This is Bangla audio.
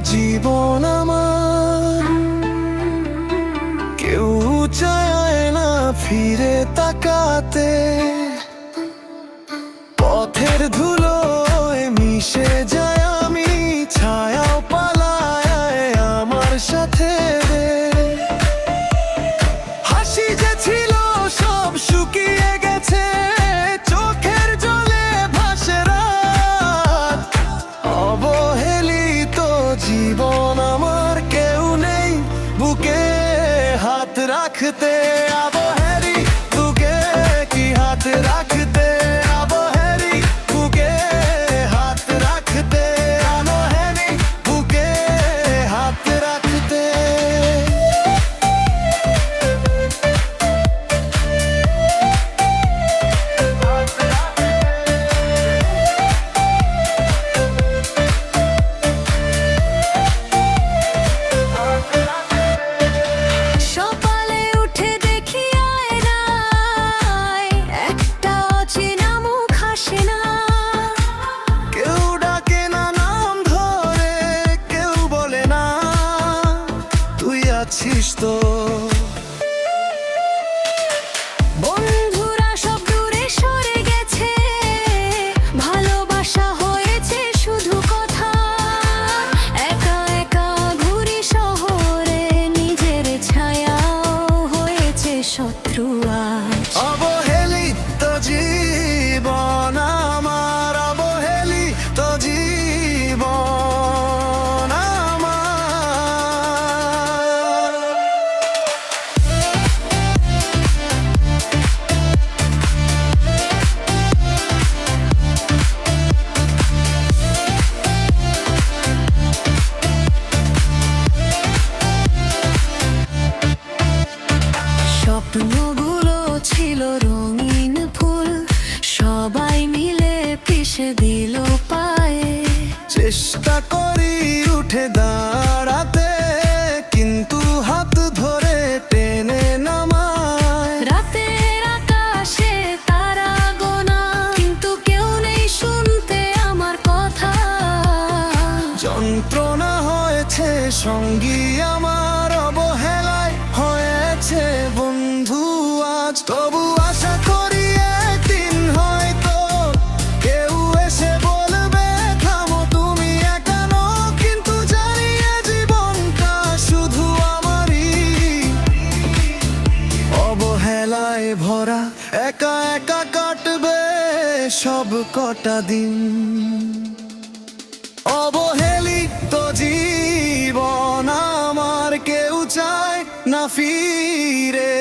জীবন আমার, কেউ চায় না ফিরে তাকাতে। পথের ধুলোয় মিশে যায় আমি, ছায়াও পালায় আমার সাথে। হাসি যে ছিল সব শুকিয়ে গেছে, চোখের জলে ভাসে রাত। অবহেলিত জীবন আমার, কেউ নেই বুকে হাত রাখতে। অবহেলিত বুকে কি হাত রাখতে, অবহেলিত বুকে হাত রাখতে, অবহেলিত বুকে হাত রাখতে। সকালে উঠে দেখি আয়নায় একটা অচেনা মুখ হাসে না। কেউ ডাকে না নাম ধরে, কেউ বলে না তুই আছিস তো। বন্ধুরা সব দূরে সরে গেছে, ভালোবাসা হয়েছে শুধু কথা। একা একা ঘুরি শহরে, নিজের ছায়াও হয়েছে শত্রু আজ। অবহেলিত জীবন আমার, অবহেলিত জীবন আমার। স্বপ্নগুলো ছিল রঙিন ফুল, সবাই মিলে পিষে দিল পায়ে। চেষ্টা করি উঠে দাঁড়াতে, কিন্তু হাত ধরে টেনে নামায়। রাতের আকাশে তারা গোনা, কিন্তু কেউ নেই শুনতে আমার কথা। যন্ত্রণা হয়েছে সঙ্গী আমার, অবহেলায় হয়েছে বন্ধু আজ। তবু আশা করি একদিন হয়তো কেউ এসে বলবে থামো তুমি একা নও। কিন্তু জানি এ জীবনটা শুধু আমারই, অবহেলায় ভরা একা একা কাটবে সব কটা দিন। অবহেলিত জীবন আমার, কেউ চায় না ফিরে